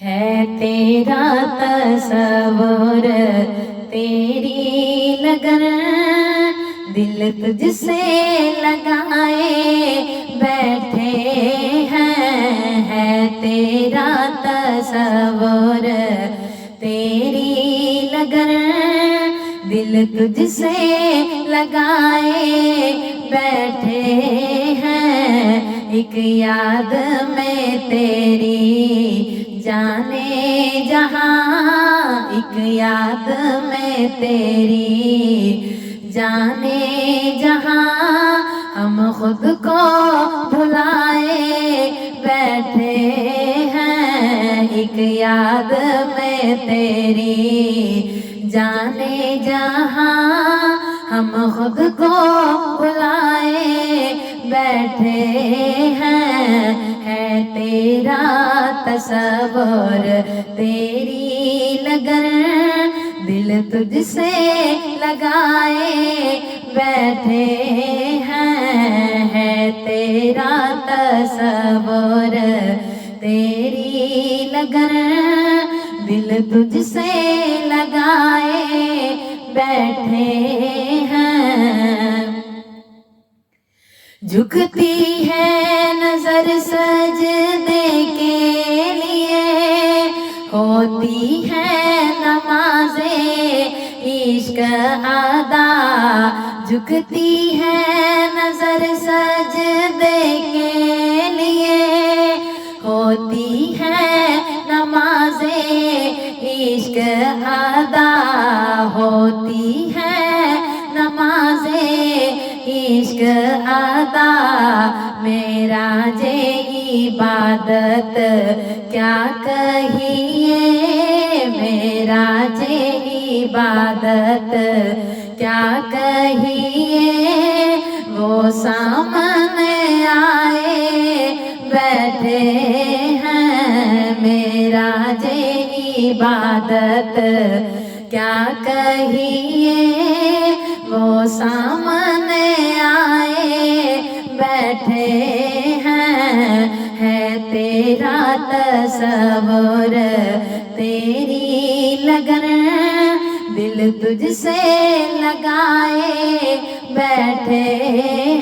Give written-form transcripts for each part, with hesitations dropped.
है तेरा तसव्वुर, तेरी लगन, दिल तुझसे लगाए बैठे हैं। है तेरा तसव्वुर, तेरी लगन, दिल तुझसे लगाए बैठे हैं। एक याद में तेरी जाने जहां, एक याद में तेरी जाने जहां, हम खुद को भुलाए बैठे हैं। एक याद में तेरी जाने जहां, हम खुद को भुलाए बैठे हैं। है तेरा तसव्वुर, तेरी लगन, दिल तुझसे लगाए बैठे हैं। है तेरा तसव्वुर, तेरी लगन, दिल तुझसे लगाए बैठे हैं। झुकती है नजर सजदे के लिए, होती है नमाज़े इश्क अदा। झुकती है नजर सजदे के लिए, होती है नमाज़े इश्क अदा। होती है नमाज़े इश्क अदा। मेरा जे इबादत क्या कहिए, मेरा जे इबादत क्या कहिए, वो सामने आए बैठे हैं। मेरा जे इबादत क्या कहिए, वो सामने आए बैठे हैं। है तेरा तसव्वुर, तेरी लगन, दिल तुझसे लगाए बैठे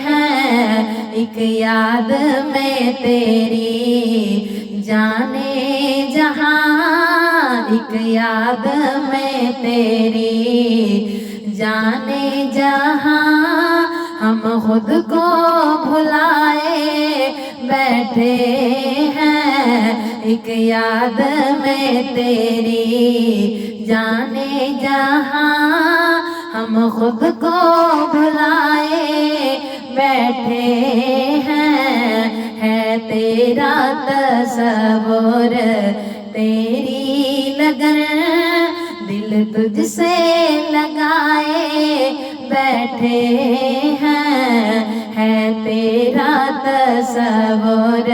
हैं। एक याद में तेरी जाने जहां, एक याद में तेरी जाने जहां, हम खुद को भुलाए बैठे हैं। एक याद में तेरी जाने जहां, हम खुद को भुलाए बैठे हैं। है तेरा तसव्वुर, तेरी लगन, दिल तुझसे लगाए बैठे हैं। है तेरा तसव्वुर,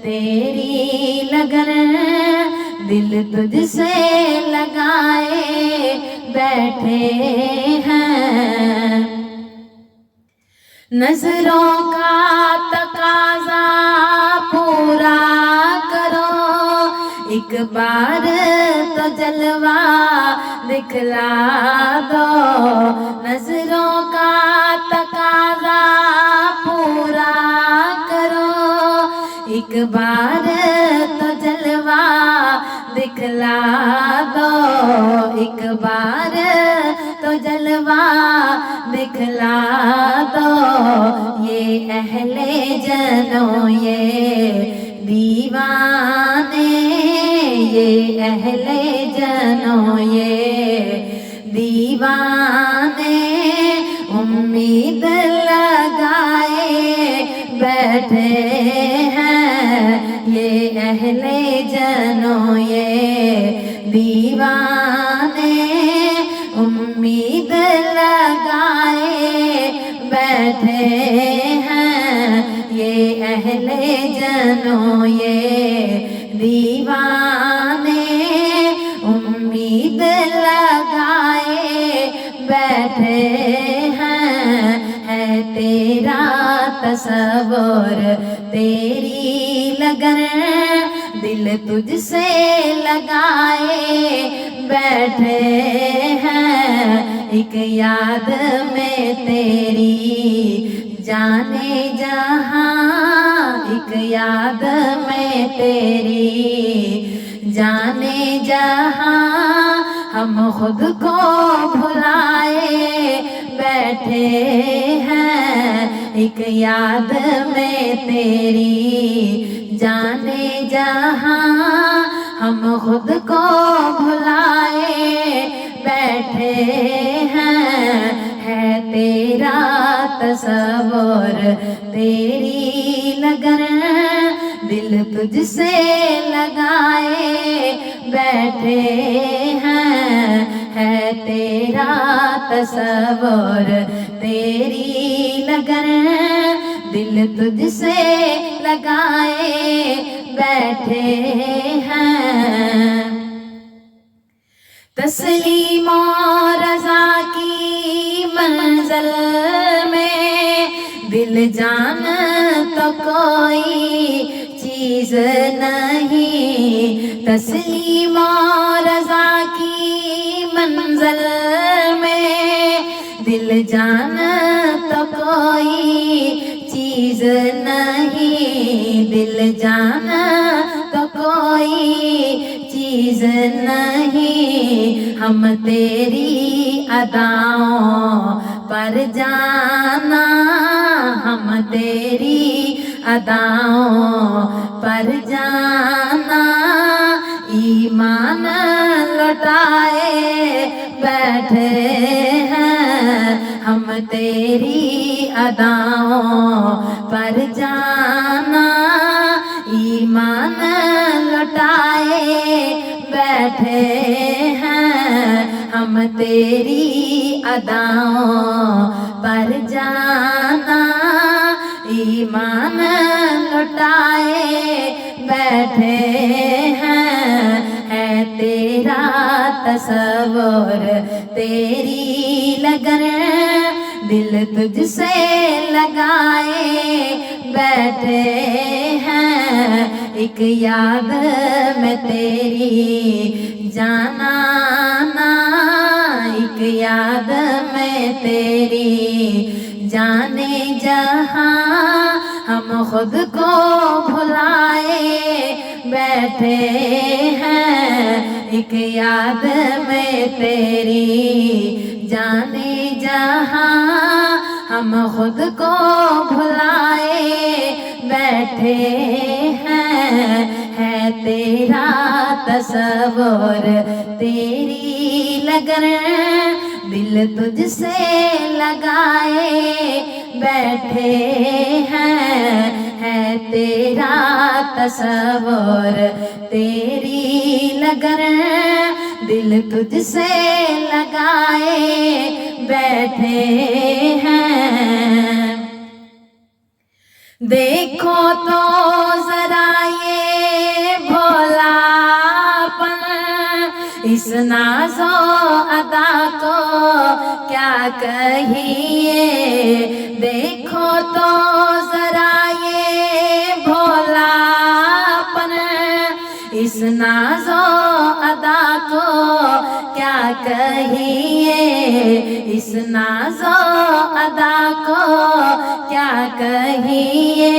तेरी लगन, दिल तुझसे लगाए बैठे हैं। नजरों का तकाजा पूरा करो, एक बार तो जलवा दिखला दो। नजरों का तकाजा पूरा करो, एक बार तो जलवा दिखला दो। एक बार तो जलवा दिखला दो। ये अहले जनो ये दीवाने, ये अहले जनो ये दीवाने, उम्मीद लगाए बैठे हैं। ये अहले जनो ये दीवाने, उम्मीद लगाए बैठे हैं। ये अहले जनो ये दीवाने, उम्मीद लगाए बैठे हैं। है तेरा तसव्वुर, तेरी लगन, दिल तुझसे लगाए बैठे हैं। एक याद में तेरी जाने जहां, एक याद में तेरी जाने जहां, हम खुद को भुलाए बैठे हैं। एक याद में तेरी जाने जहां, हम खुद को भुलाए बैठे हैं। है तेरा तस्वुर तेरी लगन, दिल तुझसे लगाए बैठे हैं। है तेरा तस्वुर तेरी लगन, दिल तुझसे लगाए बैठे हैं। तस्लीम और रज़ा की मंज़िल में दिल जान तो कोई चीज़ नहीं। तस्लीम और रज़ा की मंज़िल में दिल जान तो कोई चीज़ नहीं। दिल जान तो कोई चीज़ नहीं। हम तेरी अदाओं पर जाना, हम तेरी अदाओं पर जाना, ईमान लौटाए बैठे हैं। हम तेरी अदाओं पर जाना, ईमान लौटाए बैठे हैं। हम तेरी अदाओं पर जाना, ईमान लौटाए बैठे हैं। है तेरा तस्वुर तेरी लगन, दिल तुझसे लगाए बैठे हैं। एक याद में तेरी जाना ना, एक याद में तेरी जाने जहां, हम खुद को भुलाए बैठे हैं। एक याद में तेरी जाने जहां, हम खुद को भुलाए बैठे हैं। है तेरा तस्वुर तेरी लगन, दिल तुझसे लगाए बैठे हैं। है तेरा तस्वुर तेरी लगन, दिल तुझसे लगाए बैठे हैं। देखो तो जरा ये भोलापन, इस नाज़ो अदा को क्या कहिए। देखो तो जरा ये भोलापन, इस नाज़ो अदा को क्या कहिए। इस नाज़ो अदा को क्या कहिए।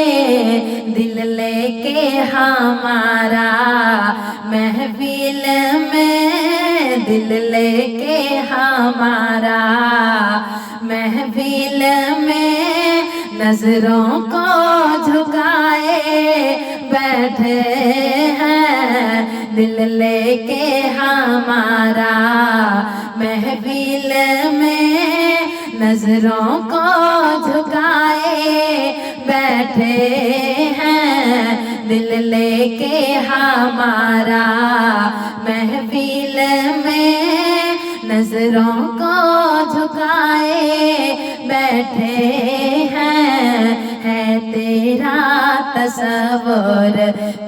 दिल लेके हमारा महफिल में, दिल लेके हमारा महफिल में, नजरों को झुकाए बैठे हैं। दिल लेके हमारा महफिल में, नजरों को झुकाए बैठे हैं। दिल लेके हमारा महफिल में, नजरों को झुकाए बैठे हैं। है तेरा तस्वुर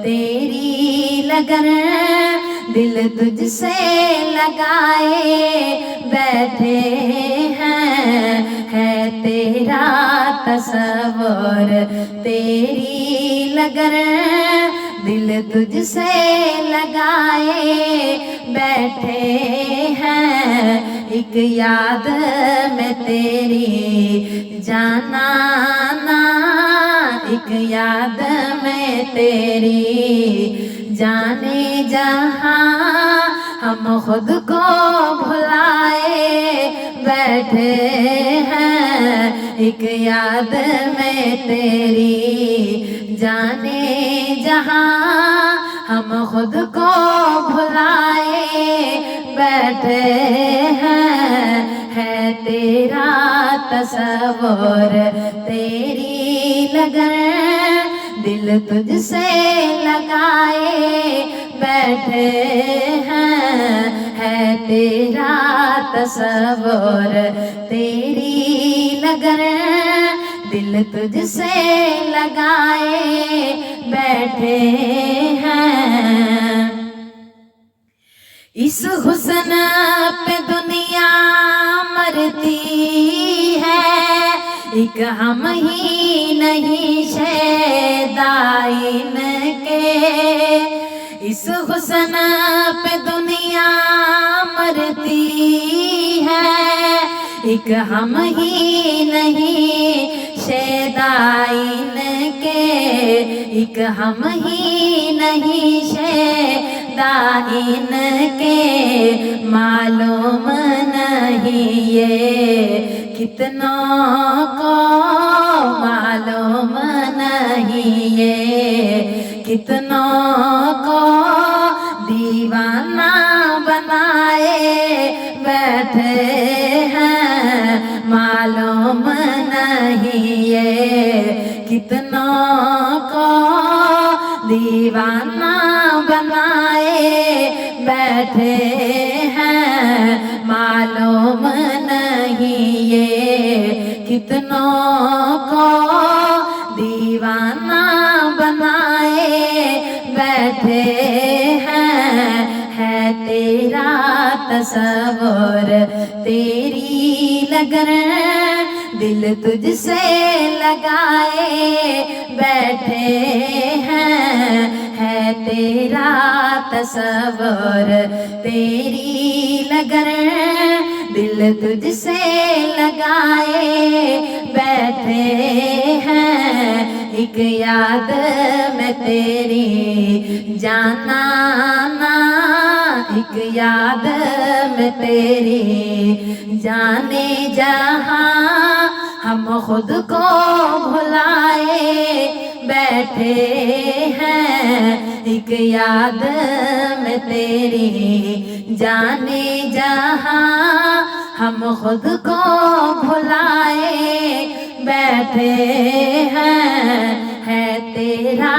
तेरी लगन, दिल तुझसे लगाए बैठे हैं। है तेरा तस्वुर तेरी लगन, दिल तुझसे लगाए बैठे हैं। एक याद में तेरी जाना ना, एक याद में तेरी जाने जहां हम खुद को भुलाए बैठे हैं। एक याद में तेरी जाने जहां हम खुद को भुलाए बैठे हैं। है तेरा तस्वर तेरी लगन, दिल तुझसे लगाए बैठे हैं। है तेरा तस्वर तेरी लगन, दिल तुझसे लगाए बैठे हैं। इस हुस्न पे दुनिया मरती है, एक हम ही नहीं शैदाइन के। इस हुस्न पे दुनिया मरती है, एक हम ही नहीं शैदाइन के। एक हम ही नहीं शैदाइन के। मालूम नहीं ये कितनों को, मालूम नहीं ये कितनों को दीवाना बनाए बैठे हैं। मालूम नहीं ये कितनों को दीवाना बनाए बैठे हैं। मालूम नहीं ये कितनों को दीवाना बनाए बैठे हैं। है तेरा तस्वर तेरी लगन, दिल तुझसे लगाए बैठे हैं। है तेरा तस्वर तेरी लगन, दिल तुझसे लगाए बैठे हैं। एक याद में तेरी जाना ना, एक याद में तेरी जाने जहां हम खुद को भुलाए बैठे हैं। एक याद में तेरी जाने जहां हम खुद को भुलाए बैठे हैं। है तेरा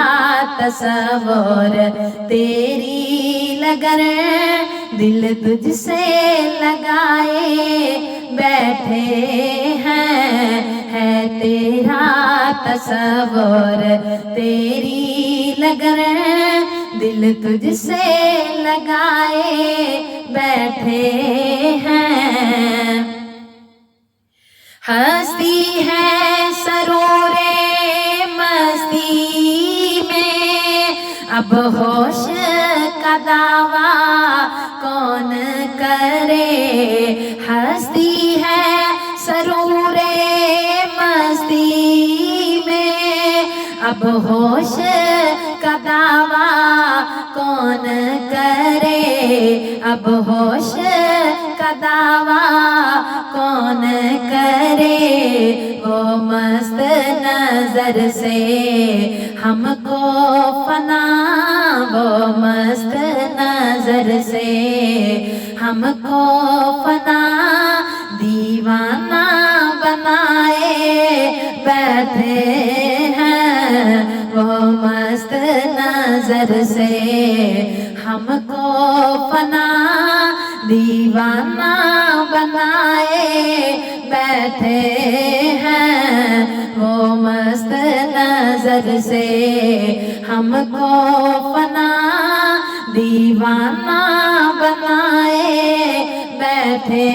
तस्वर तेरी लगन, दिल तुझसे लगाए बैठे हैं। है तेरा तस्वर तेरी लगन, दिल तुझसे लगाए बैठे हैं। हस्ती है सरूरे मस्ती में, अब होश का दावा कौन करे। हस्ती है सरूरे मस्ती में, अब होश का दावा कौन करे। अब होश का दावा कौन करे। वो मस्त नजर से हमको फना, वो मस्त नजर से हमको फना दीवाना बनाए बैठे हैं। वो मस्त नजर से हमको फना दीवाना बनाए बैठे हैं। वो मस्त नजर से हमको फना दीवाना बनाए बैठे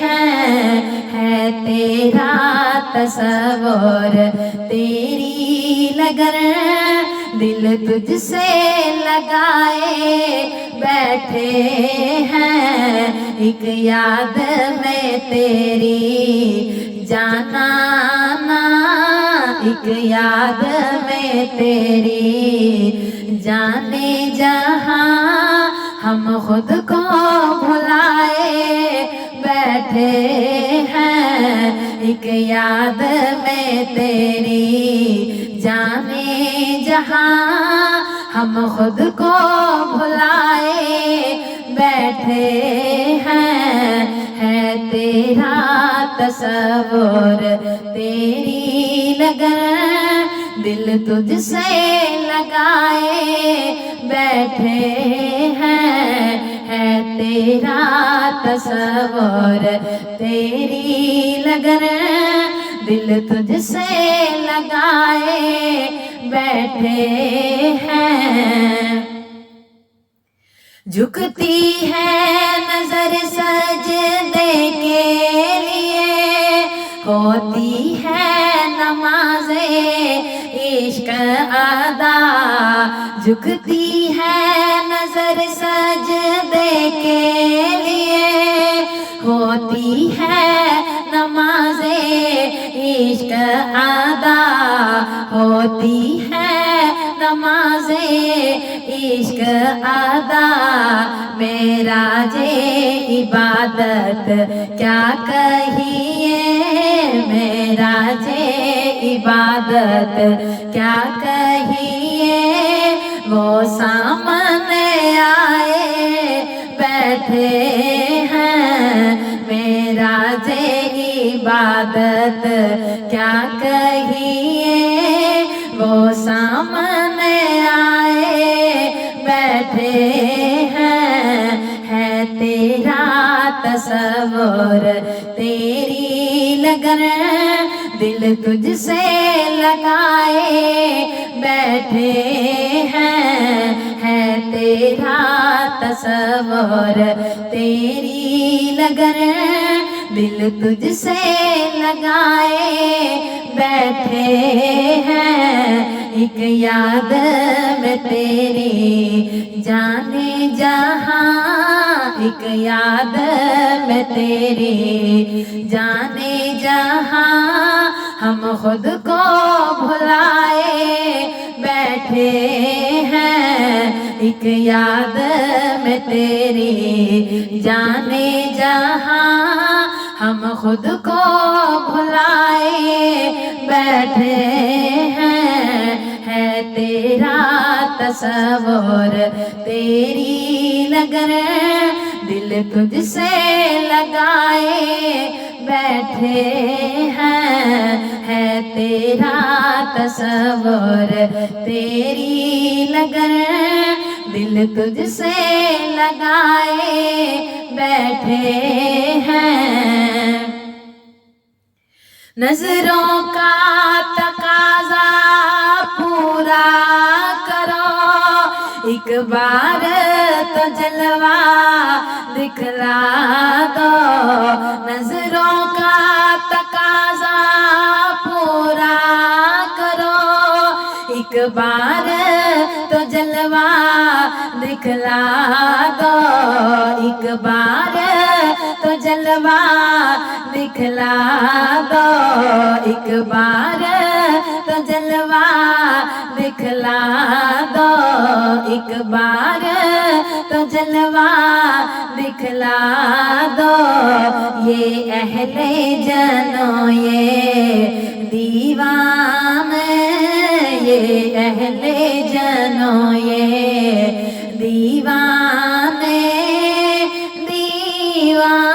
हैं। है तेरा तस्वर तेरी लगन, दिल तुझसे लगाए बैठे हैं। एक याद में तेरी जाना ना, एक याद में तेरी जाने जहां हम खुद को भुलाए बैठे हैं। एक याद में तेरी जाने जहां हम खुद को भुलाए बैठे हैं। है तेरा तस्वुर तेरी लगन दिल तुझसे लगाए बैठे हैं। है तेरा तस्वुर तेरी लगन दिल तुझसे लगाए बैठे हैं। झुकती है नजर सजदे के लिए, होती है नमाज़े इश्क अदा। झुकती है नजर सजदे के लिए, होती है नमाज़े इश्क अदा। होती है नमाज़े इश्क अदा। मेरा जे इबादत क्या कहिए, मेरा जे इबादत क्या कहिए। वो सामने आए बैठे हैं। मेरा जे इबादत क्या कहिए, वो सामने आए बैठे हैं। है तेरा तस्वुर तेरी लगन दिल तुझसे लगाए बैठे हैं। है तेरा तस्वुर तेरी लगन दिल तुझसे लगाए बैठे हैं। एक याद में तेरी जाने जहां, एक याद में तेरी जाने जहां हम खुद को भुलाए बैठे हैं। एक याद में तेरी जाने जहां हम खुद को भुलाए बैठे हैं। है तेरा तस्वुर तेरी लगन दिल तुझसे लगाए बैठे हैं। है तेरा तस्वुर तेरी लगन दिल तुझसे लगाए बैठे हैं। नजरों का तकाजा पूरा करो, एक बार तो जलवा दिखला दो। नजरों का तकाजा पूरा करो, एक बार तो जलवा दिखला दो। एक बार तो जलवा दिखला दो। एक बार तो जलवा दिखला दो। एक बार तो जलवा दिखला दो। ये अहले जनो ये दीवाने, ये अहले जनो ये दीवाने दीवाने।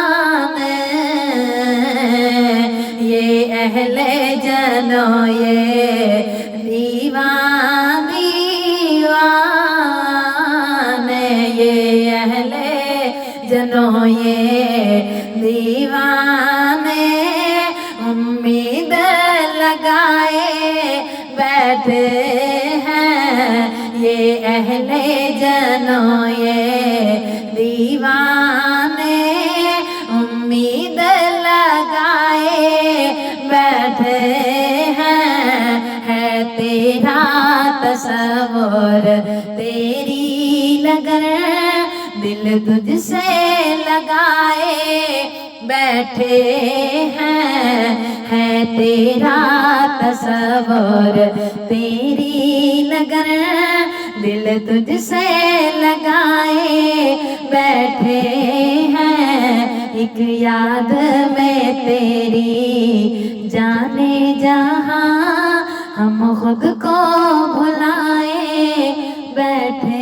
ये अहले जनो ये दीवाने दीवाने। ये अहले जनो ये दीवाने उम्मीद लगाए बैठे हैं। ये अहले जनो ये दीवाने उम्मीद लगाए बैठे हैं। है तेरा तस्वुर दिल तुझसे लगाए बैठे हैं। है तेरा तस्वर तेरी लगन, दिल तुझसे लगाए बैठे हैं। एक याद में तेरी जाने जहां हम खुद को भुलाए बैठे